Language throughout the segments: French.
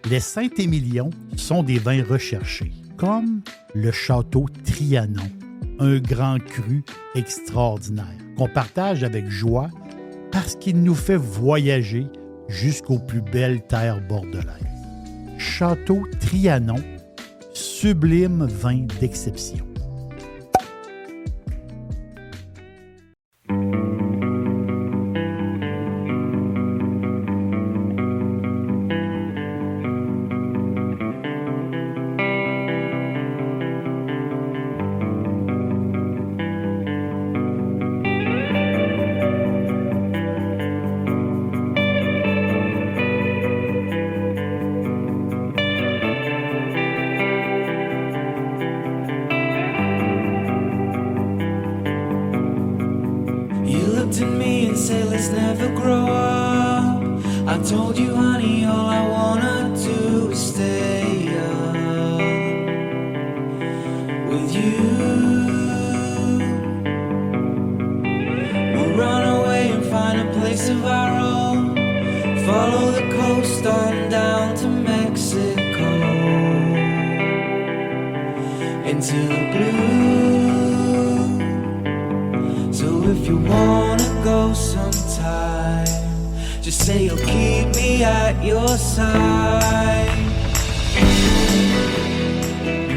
Les Saint-Émilion sont des vins recherchés, comme le Château Trianon, un grand cru extraordinaire qu'on partage avec joie parce qu'il nous fait voyager jusqu'aux plus belles terres bordelaises. Château Trianon, sublime vin d'exception.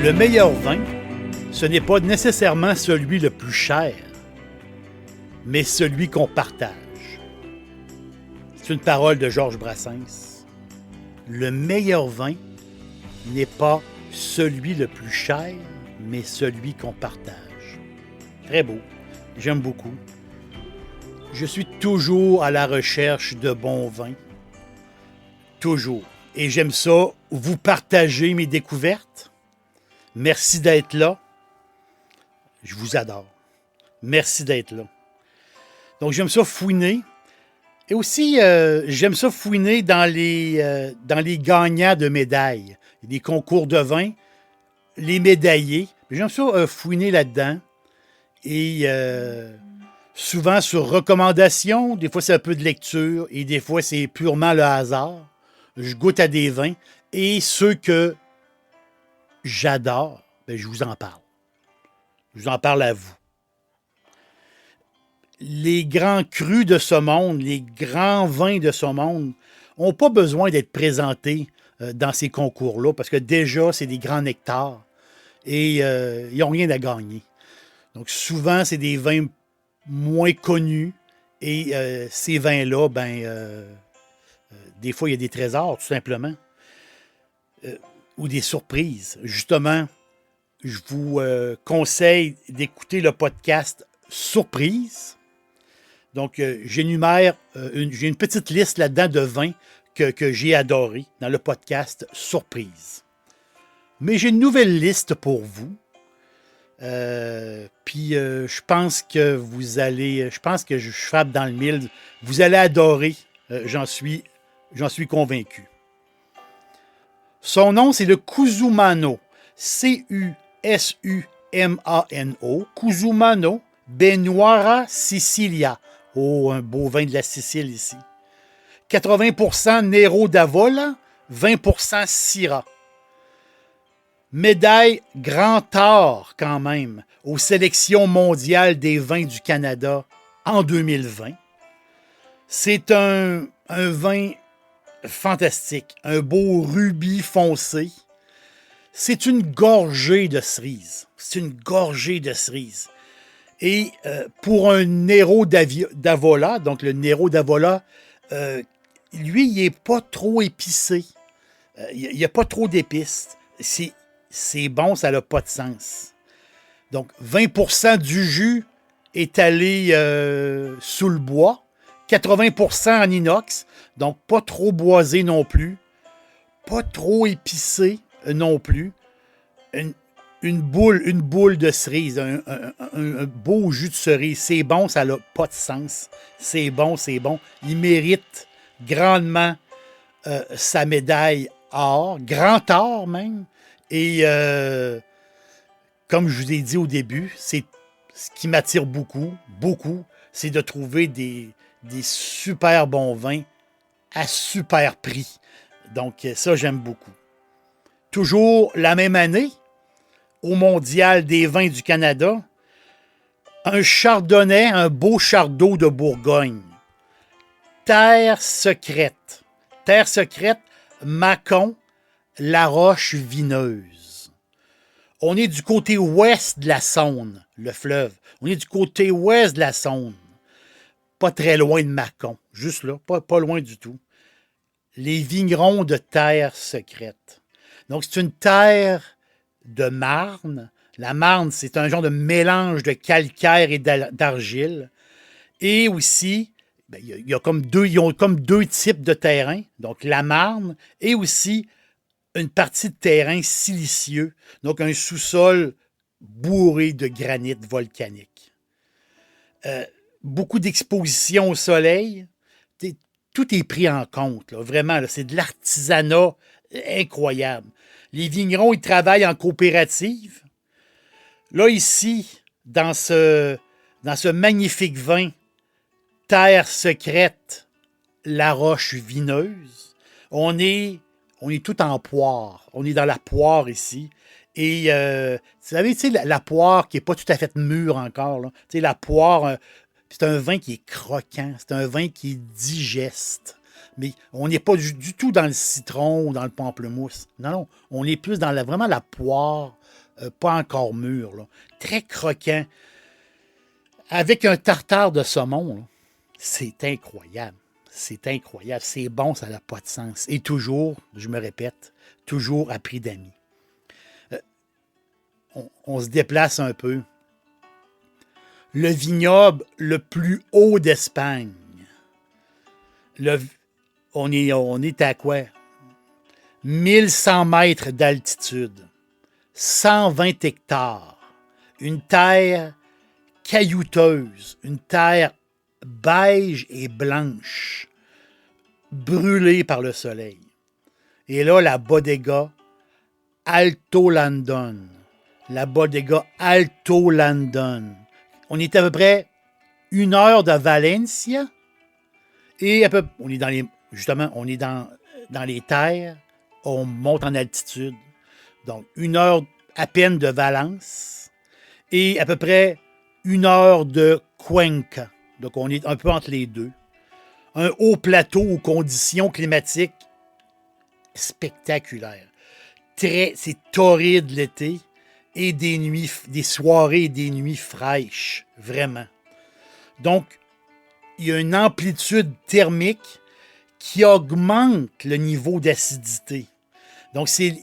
Le meilleur vin, ce n'est pas nécessairement celui le plus cher, mais celui qu'on partage. C'est une parole de Georges Brassens. Le meilleur vin n'est pas celui le plus cher, mais celui qu'on partage. Très beau. J'aime beaucoup. Je suis toujours à la recherche de bons vins. Toujours. Et j'aime ça, vous partager mes découvertes. Merci d'être là. Je vous adore. Merci d'être là. Donc, j'aime ça fouiner. Et aussi, j'aime ça fouiner dans les gagnants de médailles. Les concours de vin, les médaillés. J'aime ça fouiner là-dedans. Et souvent sur recommandation, des fois c'est un peu de lecture et des fois c'est purement le hasard. Je goûte à des vins et ceux que j'adore, ben, je vous en parle. Je vous en parle à vous. Les grands crus de ce monde, les grands vins de ce monde n'ont pas besoin d'être présentés dans ces concours-là parce que déjà, c'est des grands nectars et ils n'ont rien à gagner. Donc souvent, c'est des vins moins connus et ces vins-là, des fois, il y a des trésors, tout simplement. Ou des surprises. Justement, je vous conseille d'écouter le podcast Surprise. Donc, j'énumère, j'ai une petite liste là-dedans de vins que j'ai adorés dans le podcast Surprise. Mais j'ai une nouvelle liste pour vous. Puis, je pense que je frappe dans le mille. Vous allez adorer, j'en suis convaincu. Son nom, c'est le Cusumano. C-U-S-U-M-A-N-O. Cusumano Benuara Sicilia. Oh, un beau vin de la Sicile ici. 80% Nero d'Avola, 20% Syrah. Médaille Grand Or, quand même, aux sélections mondiales des vins du Canada en 2020. C'est un vin fantastique, un beau rubis foncé. C'est une gorgée de cerise. Et pour un Nero d'Avola, donc le Nero d'Avola, lui, il n'est pas trop épicé. Il n'y a pas trop d'épices. C'est bon, ça n'a pas de sens. Donc, 20% du jus est allé sous le bois. 80% en inox, donc pas trop boisé non plus, pas trop épicé non plus. Une boule de cerise, un beau jus de cerise. C'est bon, ça n'a pas de sens. C'est bon. Il mérite grandement sa médaille or, grand or même. Et comme je vous ai dit au début, c'est ce qui m'attire beaucoup, c'est de trouver des super bons vins à super prix. Donc, ça, j'aime beaucoup. Toujours la même année, au Mondial des vins du Canada, un chardonnay, un beau chardot de Bourgogne. Terre secrète. Terre secrète, Mâcon, La Roche Vineuse. On est du côté ouest de la Saône, le fleuve. On est du côté ouest de la Saône. Pas très loin de Mâcon. Juste là, pas loin du tout. Les vignerons de terre secrète. Donc, c'est une terre de marne. La marne, c'est un genre de mélange de calcaire et d'argile. Et aussi, ils ont comme deux types de terrains. Donc, la marne et aussi une partie de terrain silicieux. Donc, un sous-sol bourré de granit volcanique. Beaucoup d'expositions au soleil. Tout est pris en compte. Là. Vraiment, là, c'est de l'artisanat incroyable. Les vignerons, ils travaillent en coopérative. Là, ici, dans ce magnifique vin, Terre secrète, La Roche Vineuse, on est tout en poire. On est dans la poire ici. Et, vous savez, tu sais, la poire qui n'est pas tout à fait mûre encore. Là. Tu sais, la poire, c'est un vin qui est croquant. C'est un vin qui est digeste. Mais on n'est pas du tout dans le citron ou dans le pamplemousse. Non. On est plus dans vraiment la poire, pas encore mûre. Là. Très croquant. Avec un tartare de saumon. Là. C'est incroyable. C'est incroyable. C'est bon, ça n'a pas de sens. Et toujours, je me répète, toujours à prix d'amis. On se déplace un peu. Le vignoble le plus haut d'Espagne. On est à quoi? 1100 mètres d'altitude. 120 hectares. Une terre caillouteuse. Une terre beige et blanche. Brûlée par le soleil. Et là, la bodega Alto Landon. La bodega Alto Landon. On est à peu près 1 heure de Valencia. Et on est dans les terres. On monte en altitude. Donc, 1 heure à peine de Valence. Et à peu près 1 heure de Cuenca. Donc, on est un peu entre les deux. Un haut plateau aux conditions climatiques spectaculaires. C'est torride l'été. Et des soirées et des nuits fraîches. Vraiment. Donc, il y a une amplitude thermique qui augmente le niveau d'acidité. Donc, c'est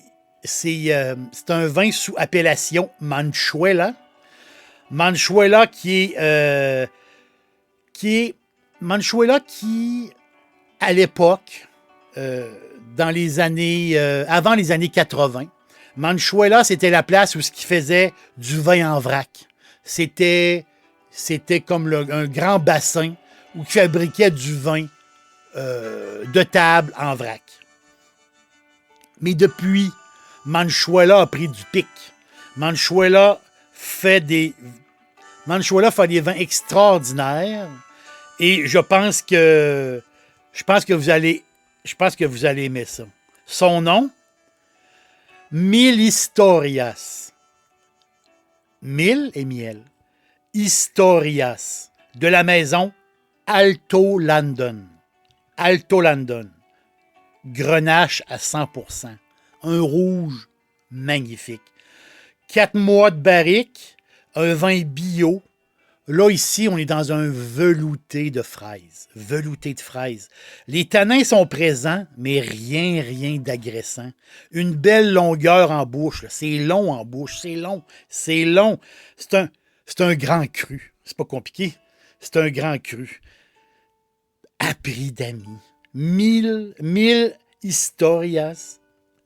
un vin sous appellation Manchuela. Manchuela qui, à l'époque, dans les années, avant les années 80, Manchuela, c'était la place où ils faisaient du vin en vrac. C'était comme un grand bassin où ils fabriquaient du vin de table en vrac. Mais depuis, Manchuela a pris du pic. Manchuela fait des vins extraordinaires et je pense que vous allez aimer ça. Son nom, 1000 Historias. 1000 et miel. Historias. De la maison Alto Landon. Alto Landon. Grenache à 100%. Un rouge magnifique. 4 mois de barrique. Un vin bio. Là, ici, on est dans un velouté de fraises. Velouté de fraises. Les tanins sont présents, mais rien d'agressant. Une belle longueur en bouche. Là. C'est long en bouche. C'est long. C'est un grand cru. C'est pas compliqué. C'est un grand cru. À prix d'amis. 1000 historias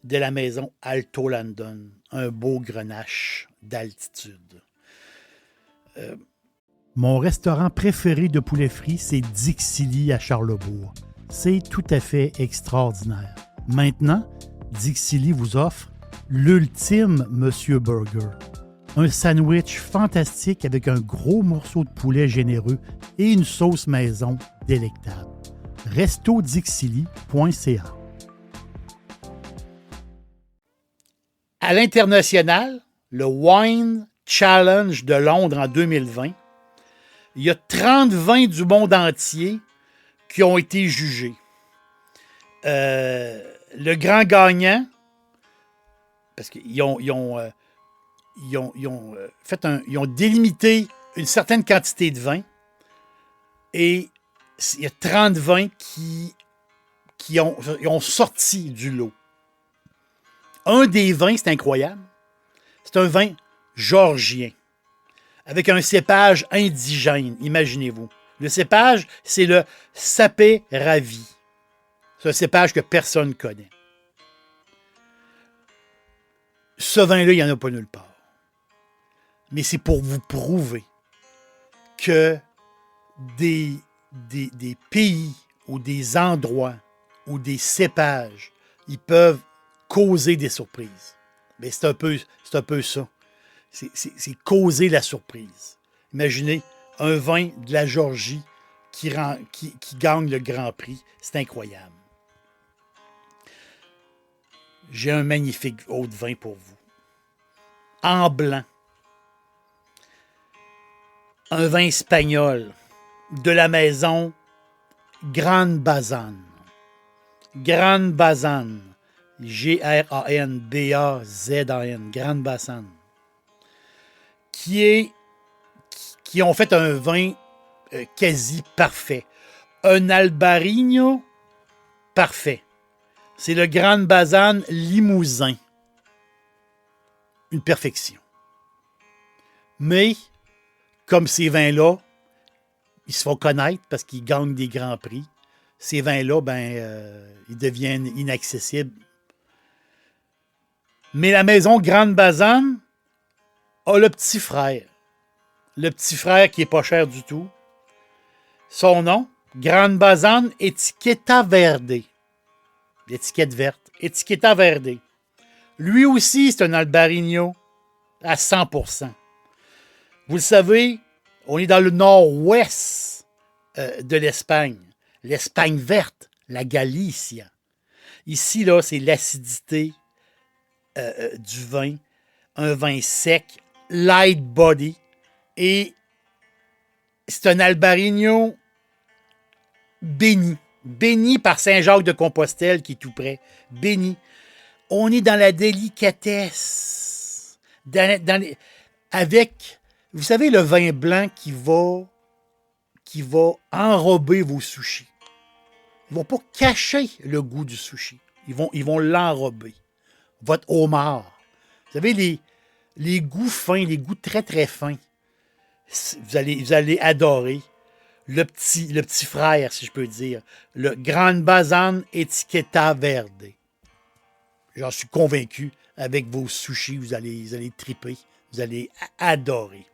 de la maison Alto Landon. Un beau grenache d'altitude. Mon restaurant préféré de poulet frit, c'est Dixili à Charlebourg. C'est tout à fait extraordinaire. Maintenant, Dixili vous offre l'ultime Monsieur Burger. Un sandwich fantastique avec un gros morceau de poulet généreux et une sauce maison délectable. restodixili.ca À l'international, le Wine Challenge de Londres en 2020, il y a 30 vins du monde entier qui ont été jugés. Le grand gagnant, parce qu'ils ont délimité une certaine quantité de vin et il y a 30 vins qui ont sorti du lot. Un des vins, c'est incroyable, c'est un vin géorgien avec un cépage indigène, imaginez-vous. Le cépage, c'est le Sapé Ravi. C'est un cépage que personne ne connaît. Ce vin-là, il n'y en a pas nulle part. Mais c'est pour vous prouver que des pays ou des endroits ou des cépages, ils peuvent causer des surprises. Mais c'est un peu ça. C'est causer la surprise. Imaginez un vin de la Géorgie qui gagne le Grand Prix. C'est incroyable. J'ai un magnifique haut de vin pour vous. En blanc. Un vin espagnol de la maison Gran Bazán. Gran Bazán. G-R-A-N-B-A-Z-A-N. Gran Bazán. Qui ont fait un vin quasi parfait. Un Albarino parfait. C'est le Gran Bazán Limousin. Une perfection. Mais, comme ces vins-là, ils se font connaître parce qu'ils gagnent des grands prix, ces vins-là, ils deviennent inaccessibles. Mais la maison Gran Bazán a le petit frère. Le petit frère qui n'est pas cher du tout. Son nom, Gran Bazán Etiqueta Verde. L'étiquette verte. Etiqueta Verde. Lui aussi, c'est un Albarino à 100%. Vous le savez, on est dans le nord-ouest de l'Espagne. L'Espagne verte, la Galicia. Ici, là, c'est l'acidité du vin. Un vin sec, light body. Et c'est un Albarino béni. Béni par Saint-Jacques-de-Compostelle qui est tout près. Béni. On est dans la délicatesse. Avec, vous savez, le vin blanc qui va enrober vos sushis. Ils ne vont pas cacher le goût du sushi. Ils vont l'enrober. Votre homard. Vous savez, les goûts fins, les goûts très, très fins. Vous allez adorer. Le petit frère, si je peux dire. Le Gran Bazán Etiqueta Verde. J'en suis convaincu. Avec vos sushis, vous allez triper. Vous allez adorer.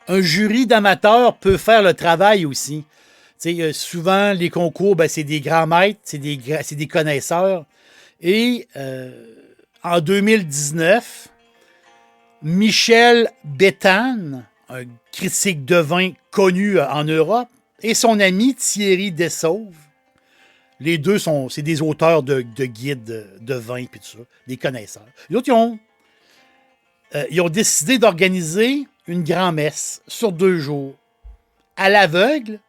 Un jury d'amateurs peut faire le travail aussi. Souvent, les concours, c'est des grands maîtres, c'est des connaisseurs. Et en 2019, Michel Béthane, un critique de vin connu en Europe, et son ami Thierry Dessauve, les deux c'est des auteurs de guides de vin et tout ça, des connaisseurs. Les autres, ils ont décidé d'organiser une grand-messe sur 2 jours, à l'aveugle,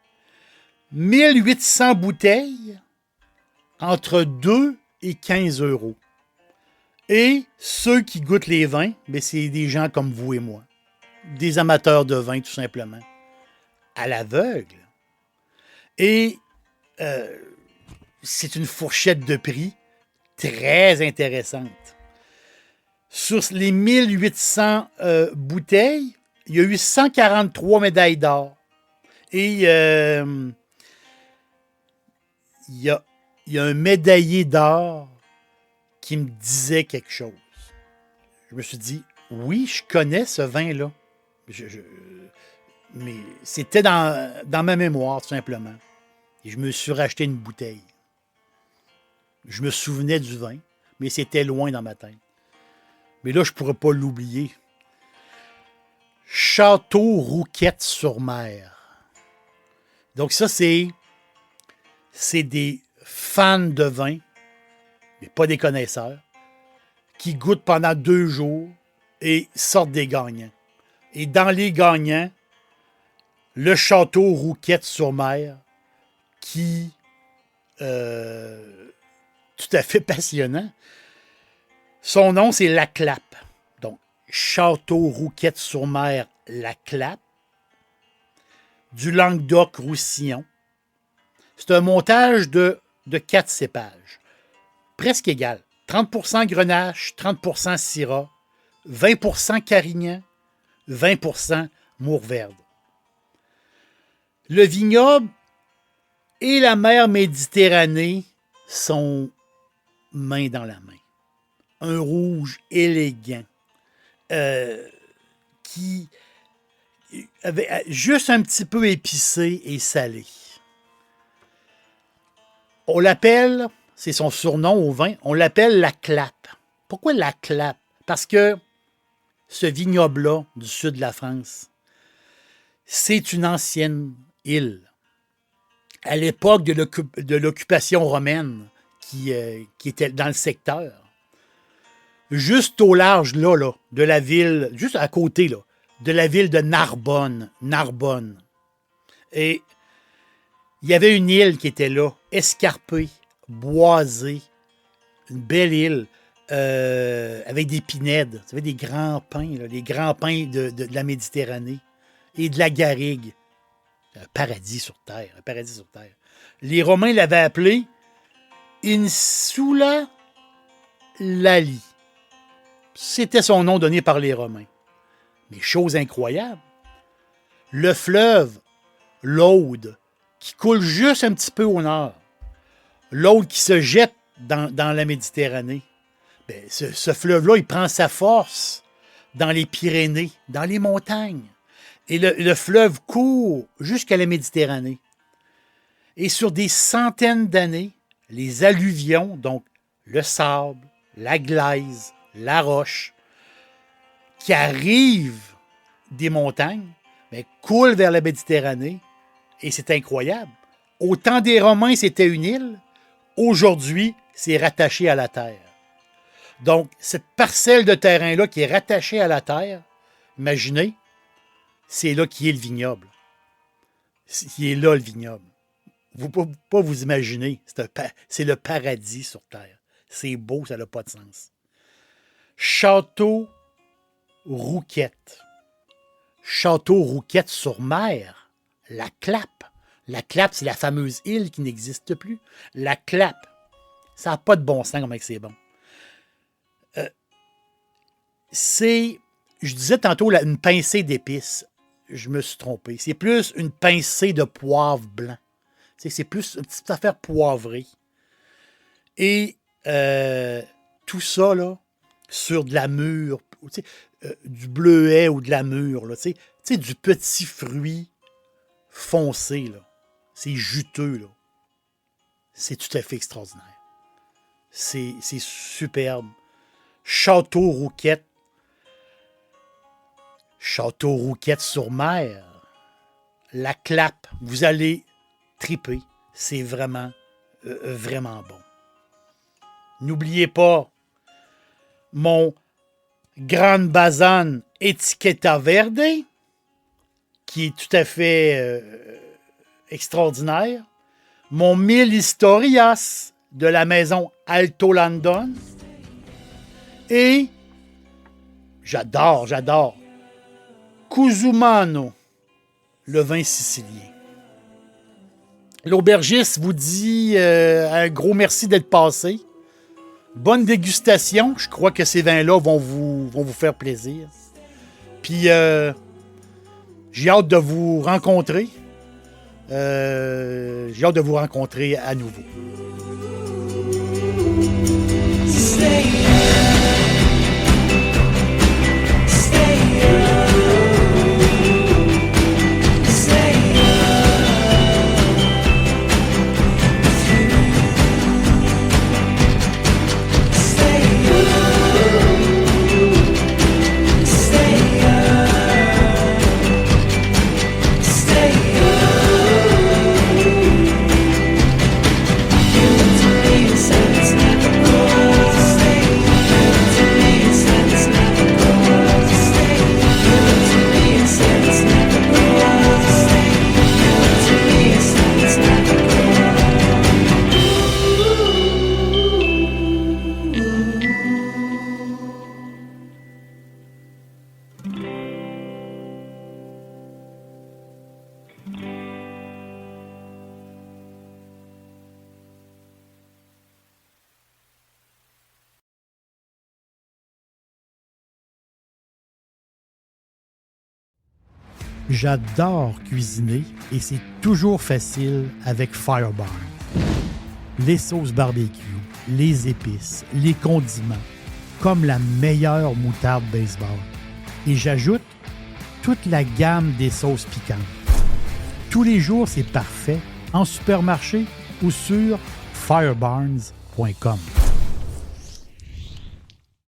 1800 bouteilles, entre 2 et 15 euros. Et ceux qui goûtent les vins, c'est des gens comme vous et moi, des amateurs de vin tout simplement, à l'aveugle. Et c'est une fourchette de prix très intéressante. Sur les 1800 bouteilles, il y a eu 143 médailles d'or. Et il y a un médaillé d'or qui me disait quelque chose. Je me suis dit, oui, je connais ce vin-là. Mais c'était dans ma mémoire, tout simplement. Et je me suis racheté une bouteille. Je me souvenais du vin, mais c'était loin dans ma tête. Mais là, je ne pourrais pas l'oublier. Château Rouquette-sur-Mer. Donc ça, c'est des fans de vin, mais pas des connaisseurs, qui goûtent pendant 2 jours et sortent des gagnants. Et dans les gagnants, le château Rouquette-sur-Mer, qui tout à fait passionnant. Son nom, c'est La Clappe. Donc, château Rouquette-sur-Mer, La Clappe, du Languedoc-Roussillon. C'est un montage de 4 cépages, presque égal. 30% Grenache, 30% Syrah, 20% Carignan, 20% Mourvèdre. Le vignoble et la mer Méditerranée sont main dans la main. Un rouge élégant qui avait juste un petit peu épicé et salé. On l'appelle, c'est son surnom au vin, on l'appelle la Clappe. Pourquoi la Clappe? Parce que ce vignoble-là du sud de la France, c'est une ancienne île. À l'époque de l'occupation romaine qui était dans le secteur, juste au large là, de la ville, juste à côté là, de la ville de Narbonne. Et il y avait une île qui était là, escarpée, boisée, une belle île, avec des pinèdes, vous savez, des grands pins, là, les grands pins de la Méditerranée et de la garrigue. Un paradis sur terre, un paradis sur terre. Les Romains l'avaient appelé Insula Lali. C'était son nom donné par les Romains. Mais chose incroyable, le fleuve, l'Aude, qui coule juste un petit peu au nord, l'Aude qui se jette dans la Méditerranée, bien, ce fleuve-là, il prend sa force dans les Pyrénées, dans les montagnes. Et le fleuve court jusqu'à la Méditerranée. Et sur des centaines d'années, les alluvions, donc le sable, la glaise, la roche, qui arrivent des montagnes, mais coulent vers la Méditerranée. Et c'est incroyable. Au temps des Romains, c'était une île. Aujourd'hui, c'est rattaché à la terre. Donc, cette parcelle de terrain-là qui est rattachée à la terre, imaginez, c'est là qui est le vignoble. Qui est là, le vignoble. Vous ne pouvez pas vous imaginer. C'est le paradis sur terre. C'est beau, ça n'a pas de sens. Château Rouquette. Château Rouquette-sur-Mer. La Clappe. La Clappe, c'est la fameuse île qui n'existe plus. La Clappe. Ça n'a pas de bon sens comme c'est bon. C'est, je disais tantôt, une pincée d'épices. Je me suis trompé. C'est plus une pincée de poivre blanc. C'est plus une petite affaire poivrée. Et tout ça, là, sur de la mûre, du bleuet ou de la mûre, là, du petit fruit foncé, là. C'est juteux, là. C'est tout à fait extraordinaire. C'est superbe. Château Rouquette. Château Rouquette-sur-Mer. La Clappe. Vous allez triper. C'est vraiment, vraiment bon. N'oubliez pas mon Grande Bazane Etiqueta Verde, qui est tout à fait extraordinaire. Mon 1000 Historias de la maison Alto Landon. Et j'adore Cusumano, le vin sicilien. L'aubergiste vous dit un gros merci d'être passé. Bonne dégustation. Je crois que ces vins-là vont vous faire plaisir. Puis, j'ai hâte de vous rencontrer. J'ai hâte de vous rencontrer à nouveau. J'adore cuisiner et c'est toujours facile avec Firebarn. Les sauces barbecue, les épices, les condiments, comme la meilleure moutarde baseball. Et j'ajoute toute la gamme des sauces piquantes. Tous les jours, c'est parfait, en supermarché ou sur firebarns.com.